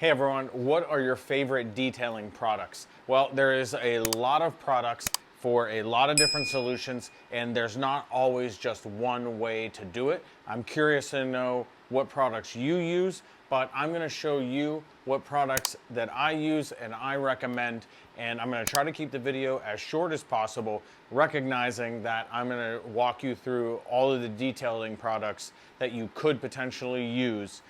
Hey everyone, what are your favorite detailing products? Well, there is a lot of products for a lot of different solutions, and there's not always just one way to do it. I'm curious to know what products you use, but I'm going to show you what products that I use and I recommend, and I'm going to try to keep the video as short as possible, recognizing that I'm going to walk you through all of the detailing products that you could potentially use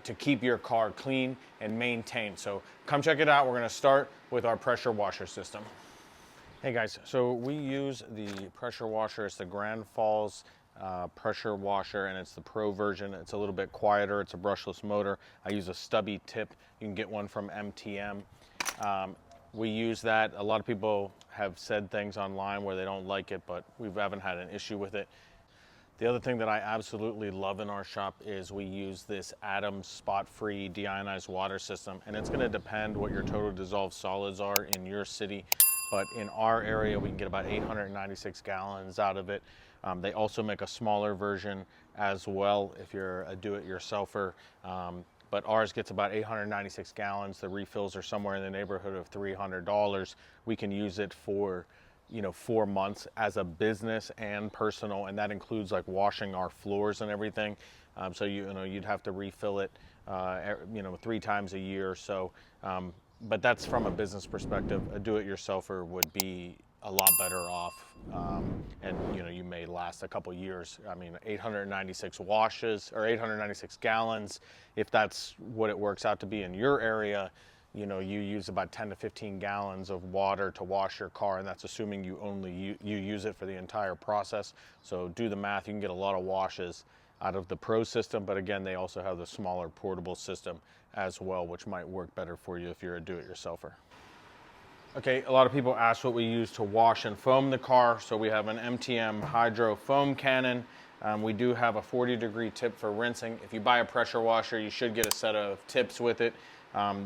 to keep your car clean and maintained. So come check it out. We're going to start with our pressure washer system. Hey guys, so we use the pressure washer. It's the Grand Falls pressure washer, and it's the Pro version. It's a little bit quieter. It's a brushless motor. I use a stubby tip. You can get one from MTM. We use that. A lot of people have said things online where they don't like it, but we haven't had an issue with it. The other thing that I absolutely love in our shop is we use this Adams spot-free deionized water system, and it's going to depend what your total dissolved solids are in your city, but in our area we can get about 896 gallons out of it. They also make a smaller version as well if you're a do-it-yourselfer, but ours gets about 896 gallons. The refills are somewhere in the neighborhood of $300. We can use it for 4 months as a business and personal, and that includes like washing our floors and everything. So you'd have to refill it 3 times a year or so. But that's from a business perspective. A do-it-yourselfer would be a lot better off, and you may last a couple years. I mean, 896 washes or 896 gallons, if that's what it works out to be in your area. You use about 10 to 15 gallons of water to wash your car, and that's assuming you use it for the entire process. So do the math. You can get a lot of washes out of the Pro system, but again, they also have the smaller portable system as well, which might work better for you if you're a do-it-yourselfer. Okay, a lot of people ask what we use to wash and foam the car. So we have an MTM Hydro Foam Cannon. We do have a 40-degree tip for rinsing. If you buy a pressure washer, you should get a set of tips with it.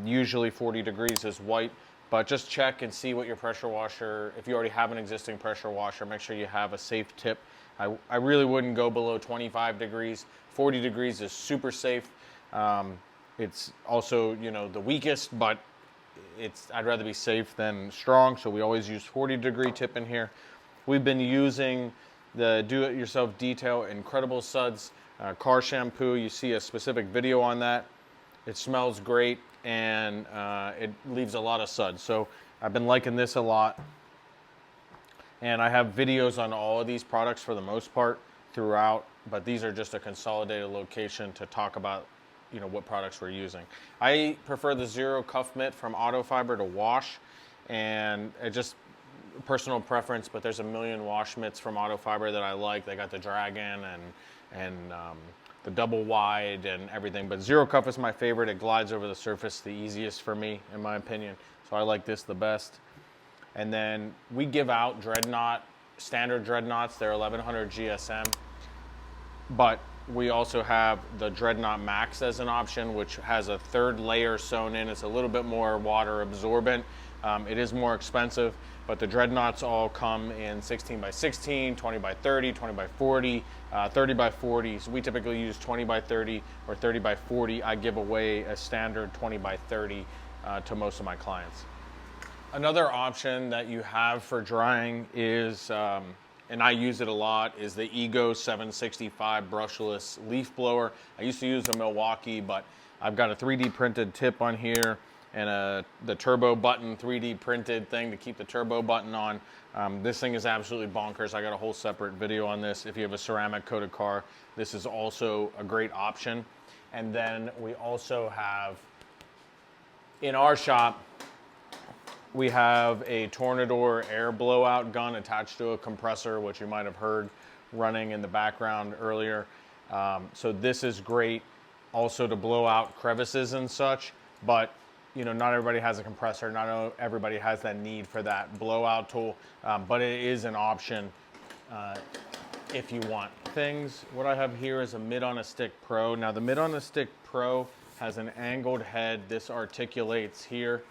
Usually 40 degrees is white, but just check and see what your pressure washer, if you already have an existing pressure washer, make sure you have a safe tip. I really wouldn't go below 25 degrees. 40 degrees is super safe. It's also, the weakest, but I'd rather be safe than strong, so we always use 40-degree tip in here. We've been using the do-it-yourself detail Incredible Suds car shampoo. You see a specific video on that. It smells great, and it leaves a lot of suds. So I've been liking this a lot. And I have videos on all of these products for the most part throughout, but these are just a consolidated location to talk about what products we're using. I prefer the Zero Cuff Mitt from Auto Fiber to wash, and it just personal preference, but there's a million wash mitts from Auto Fiber that I like. They got the Dragon and the double wide and everything, but Zero Cuff is my favorite. It glides over the surface the easiest for me, in my opinion, so I like this the best. And then we give out Dreadnought, standard Dreadnoughts. They're 1100 GSM, but we also have the Dreadnought Max as an option, which has a third layer sewn in. It's a little bit more water absorbent. It is more expensive, but the Dreadnoughts all come in 16 by 16, 20 by 30, 20 by 40, 30 by 40. So we typically use 20 by 30 or 30 by 40. I give away a standard 20 by 30 to most of my clients. Another option that you have for drying is, and I use it a lot, is the Ego 765 brushless leaf blower. I used to use a Milwaukee, but I've got a 3D printed tip on here and the turbo button 3D printed thing to keep the turbo button on. This thing is absolutely bonkers. I got a whole separate video on this. If you have a ceramic coated car, this is also a great option. And then we also have, in our shop, we have a Tornador air blowout gun attached to a compressor, which you might have heard running in the background earlier. So this is great also to blow out crevices and such, but not everybody has a compressor. Not everybody has that need for that blowout tool, but it is an option if you want. What I have here is a Mitt on a Stick Pro. Now the Mitt on a Stick Pro has an angled head. This articulates here,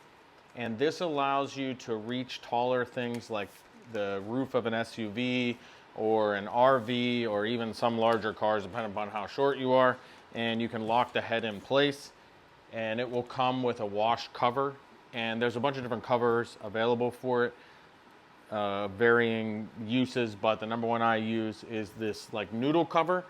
and this allows you to reach taller things like the roof of an SUV or an RV or even some larger cars, depending upon how short you are, and you can lock the head in place. and it will come with a wash cover, and there's a bunch of different covers available for it, varying uses, but the number one I use is this like noodle cover.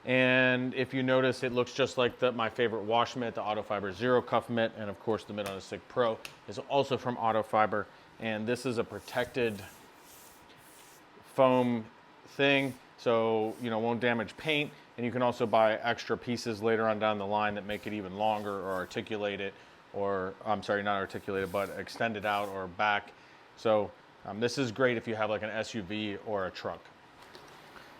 And if you notice, it looks just like my favorite wash mitt, the Autofiber Zero Cuff Mitt, and of course the Mitt on a Stick Pro is also from Autofiber, and this is a protected foam thing, so won't damage paint. And you can also buy extra pieces later on down the line that make it even longer, or articulate it, or I'm sorry, not articulate it, but extend it out or back. So this is great if you have like an SUV or a truck.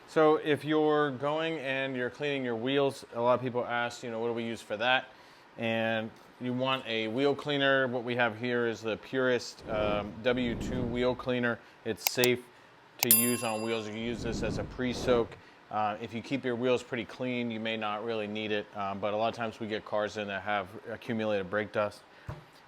So if you're going and you're cleaning your wheels, a lot of people ask, what do we use for that? And you want a wheel cleaner. What we have here is the Purist W2 wheel cleaner. It's safe to use on wheels. You can use this as a pre-soak. If you keep your wheels pretty clean, you may not really need it, but a lot of times we get cars in that have accumulated brake dust.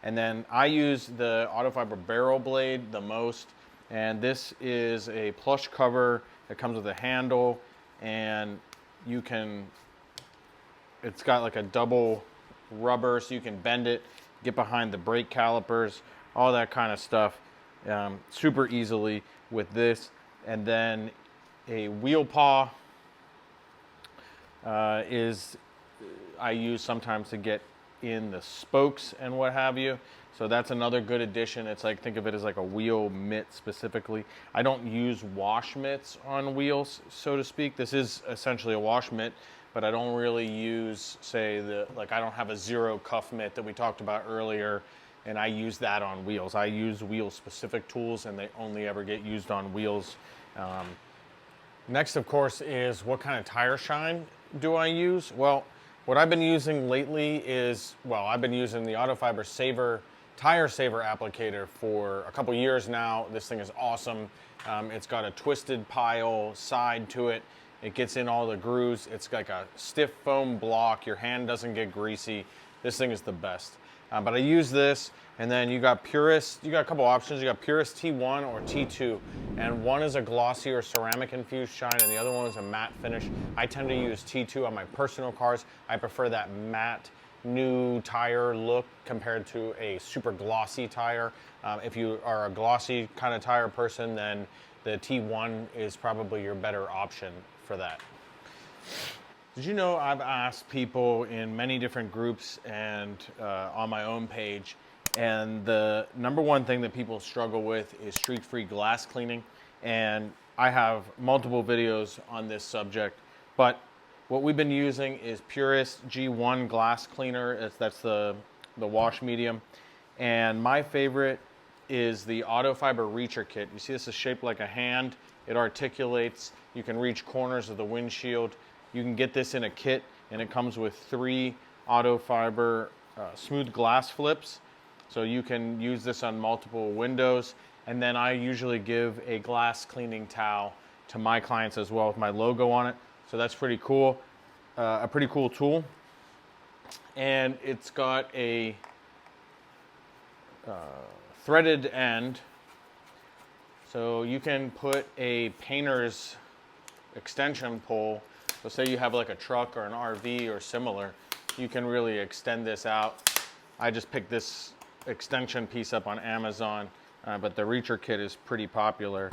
And then I use the Autofiber barrel blade the most, and this is a plush cover. It comes with a handle, and it's got like a double rubber, so you can bend it, get behind the brake calipers, all that kind of stuff, super easily with this. And then a wheel paw I use sometimes to get in the spokes and what have you. So that's another good addition. It's like, think of it as like a wheel mitt specifically. I don't use wash mitts on wheels, so to speak. This is essentially a wash mitt, but I don't really use, say, I don't have a zero cuff mitt that we talked about earlier, and I use that on wheels. I use wheel specific tools, and they only ever get used on wheels. Next, of course, is what kind of tire shine do I use? Well, what I've been using lately is, I've been using the Autofiber Tire Saver applicator for a couple years now. This thing is awesome. It's got a twisted pile side to it. It gets in all the grooves. It's like a stiff foam block. Your hand doesn't get greasy. This thing is the best. But I use this, and then you got Purist. You got a couple options. You got Purist T1 or T2, and one is a glossy or ceramic infused shine, and the other one is a matte finish. I tend to use T2 on my personal cars. I prefer that matte new tire look compared to a super glossy tire. If you are a glossy kind of tire person, then the T1 is probably your better option for that. Did you know I've asked people in many different groups and on my own page, and the number one thing that people struggle with is streak-free glass cleaning, and I have multiple videos on this subject, but what we've been using is Purist G1 glass cleaner. That's the wash medium, and my favorite is the Autofiber Reacher Kit. You see this is shaped like a hand. It articulates. You can reach corners of the windshield. You can get this in a kit, and it comes with 3 Autofiber smooth glass flips. So you can use this on multiple windows. And then I usually give a glass cleaning towel to my clients as well with my logo on it. So that's pretty cool, a pretty cool tool. And it's got a threaded end. So you can put a painter's extension pole. So say you have like a truck or an RV or similar, you can really extend this out. I just picked this extension piece up on Amazon, but the Reacher kit is pretty popular.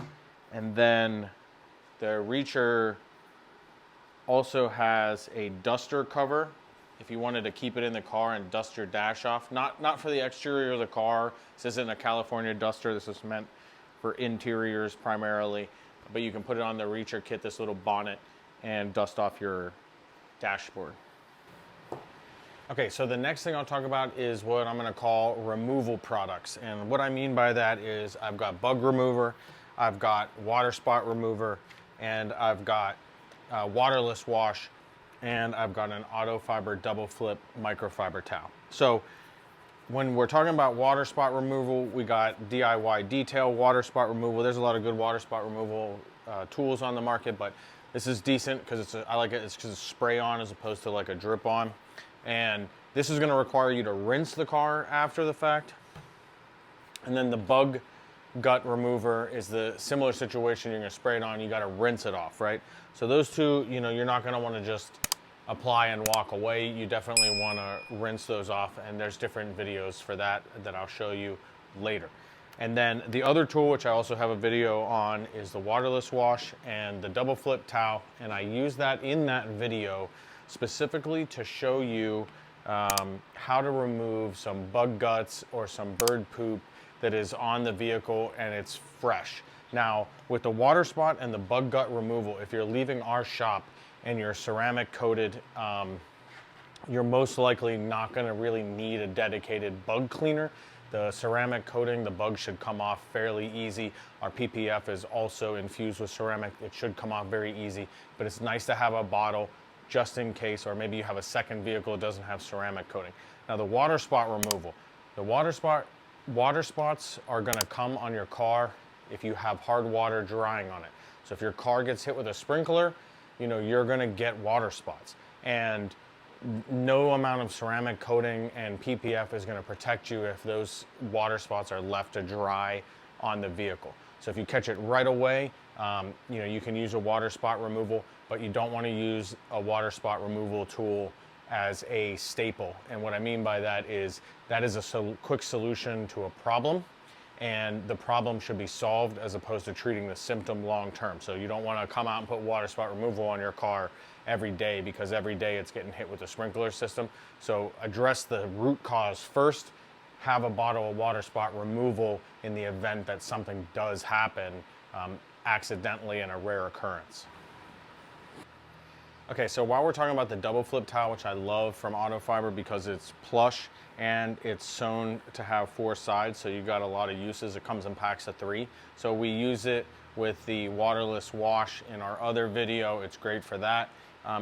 And then the Reacher also has a duster cover if you wanted to keep it in the car and dust your dash off. Not for the exterior of the car. This isn't a California duster. This is meant for interiors primarily. But you can put it on the Reacher kit, this little bonnet, and dust off your dashboard. Okay, so the next thing I'll talk about is what I'm gonna call removal products. And what I mean by that is I've got bug remover, I've got water spot remover, and I've got waterless wash, and I've got an Autofiber double flip microfiber towel. So when we're talking about water spot removal, we got DIY detail water spot removal. There's a lot of good water spot removal tools on the market, but this is decent because I like it. It's because it's spray on as opposed to like a drip on. And this is going to require you to rinse the car after the fact. And then the bug gut remover is the similar situation. You're going to spray it on, you got to rinse it off, right? So those two, you're not going to want to just apply and walk away, you definitely want to rinse those off, and there's different videos for that I'll show you later. And then the other tool, which I also have a video on, is the waterless wash and the double flip towel, and I use that in that video specifically to show you how to remove some bug guts or some bird poop that is on the vehicle and it's fresh. Now, with the water spot and the bug gut removal, if you're leaving our shop and you're ceramic coated, you're most likely not going to really need a dedicated bug cleaner. The ceramic coating, the bugs should come off fairly easy. Our PPF is also infused with ceramic. It should come off very easy, but it's nice to have a bottle just in case, or maybe you have a second vehicle that doesn't have ceramic coating. Now, the water spot removal. The water spots are gonna come on your car if you have hard water drying on it. So if your car gets hit with a sprinkler, you're gonna get water spots. And no amount of ceramic coating and PPF is gonna protect you if those water spots are left to dry on the vehicle. So if you catch it right away, you can use a water spot removal, but you don't want to use a water spot removal tool as a staple. And what I mean by that is a quick solution to a problem, and the problem should be solved as opposed to treating the symptom long term. So you don't want to come out and put water spot removal on your car every day, because every day it's getting hit with the sprinkler system. So address the root cause first, have a bottle of water spot removal in the event that something does happen accidentally in a rare occurrence. Okay, so while we're talking about the double flip towel, which I love from Autofiber because it's plush and it's sewn to have 4 sides, so you got a lot of uses. It comes in packs of 3. So we use it with the waterless wash in our other video. It's great for that.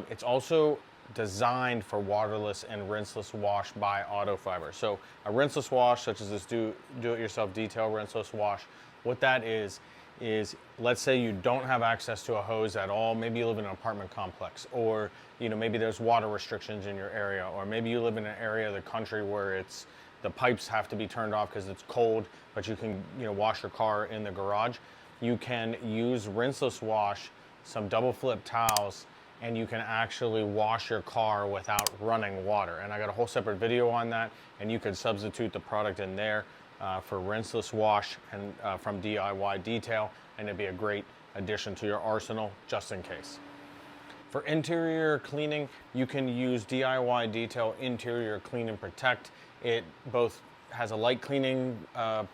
It's also designed for waterless and rinseless wash by Autofiber. So a rinseless wash, such as this do-it-yourself detail rinseless wash, what that is let's say you don't have access to a hose at all. Maybe you live in an apartment complex, or maybe there's water restrictions in your area, or maybe you live in an area of the country where the pipes have to be turned off because it's cold, but you can wash your car in the garage. You can use rinseless wash, some double flip towels, and you can actually wash your car without running water. And I got a whole separate video on that, and you could substitute the product in there for rinseless wash and from DIY Detail, and it'd be a great addition to your arsenal just in case. For interior cleaning, you can use DIY Detail Interior Clean and Protect. It both has a light cleaning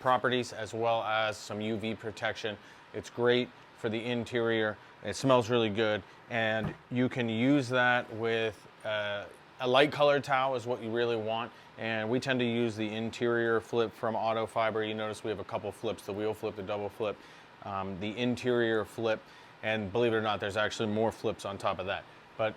properties as well as some UV protection. It's great for the interior. It smells really good, and you can use that with a light colored towel is what you really want. And we tend to use the interior flip from Autofiber. You notice we have a couple flips, the wheel flip, the double flip, the interior flip, and believe it or not, there's actually more flips on top of that. But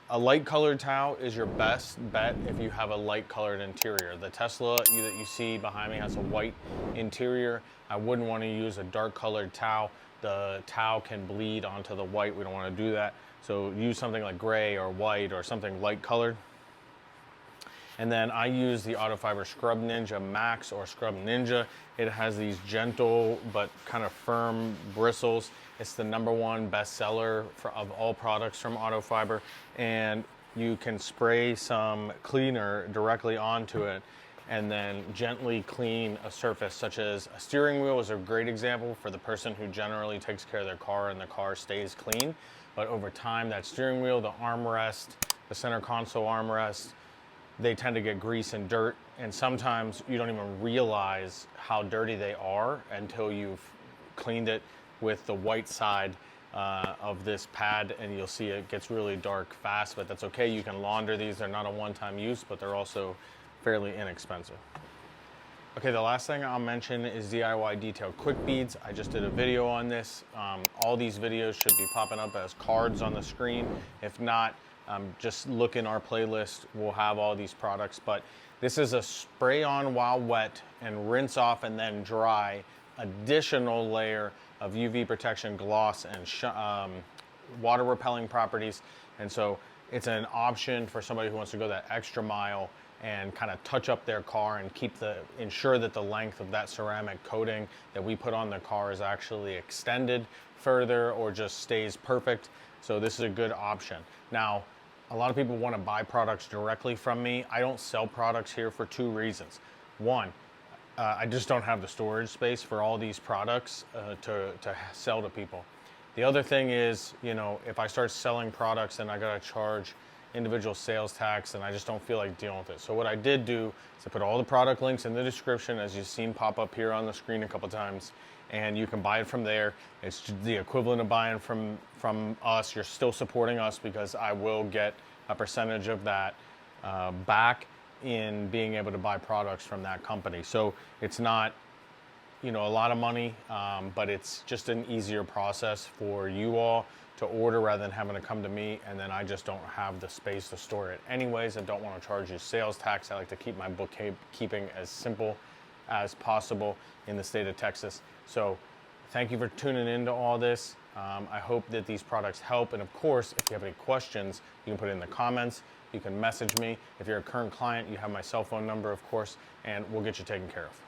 a light colored towel is your best bet if you have a light colored interior. The Tesla that you see behind me has a white interior. I wouldn't want to use a dark colored towel. The towel can bleed onto the white. We don't want to do that. So use something like gray or white or something light colored. And then I use the Autofiber Scrub Ninja Max or Scrub Ninja. It has these gentle but kind of firm bristles. It's the #1 bestseller of all products from Autofiber. And you can spray some cleaner directly onto it and then gently clean a surface, such as a steering wheel is a great example for the person who generally takes care of their car and the car stays clean. But over time, that steering wheel, the armrest, the center console armrest, they tend to get grease and dirt, and sometimes you don't even realize how dirty they are until you've cleaned it with the white side of this pad, and you'll see it gets really dark fast, but that's okay. You can launder these. They're not a one-time use, but they're also fairly inexpensive. Okay, the last thing I'll mention is DIY Detail Quick Beads. I just did a video on this. All these videos should be popping up as cards on the screen. If not, just look in our playlist. We'll have all these products, but this is a spray on while wet and rinse off and then dry additional layer of UV protection, gloss, and water repelling properties. And so it's an option for somebody who wants to go that extra mile and kind of touch up their car and ensure that the length of that ceramic coating that we put on the car is actually extended further or just stays perfect. So this is a good option. Now, a lot of people want to buy products directly from me. I don't sell products here for two reasons. One, I just don't have the storage space for all these products to sell to people. The other thing is, you know, if I start selling products and I gotta charge individual sales tax, and I just don't feel like dealing with it. So what I did do is I put all the product links in the description, as you've seen pop up here on the screen a couple times, and you can buy it from there. It's the equivalent of buying from us. You're still supporting us because I will get a percentage of that back in being able to buy products from that company. So it's not, you know, a lot of money, but it's just an easier process for you all to order rather than having to come to me, and then I just don't have the space to store it anyways. I don't want to charge you sales tax. I like to keep my bookkeeping as simple as possible in the state of Texas. So thank you for tuning into all this. I hope that these products help, and of course, if you have any questions, you can put it in the comments. You can message me. If you're a current client, you have my cell phone number, of course, and we'll get you taken care of.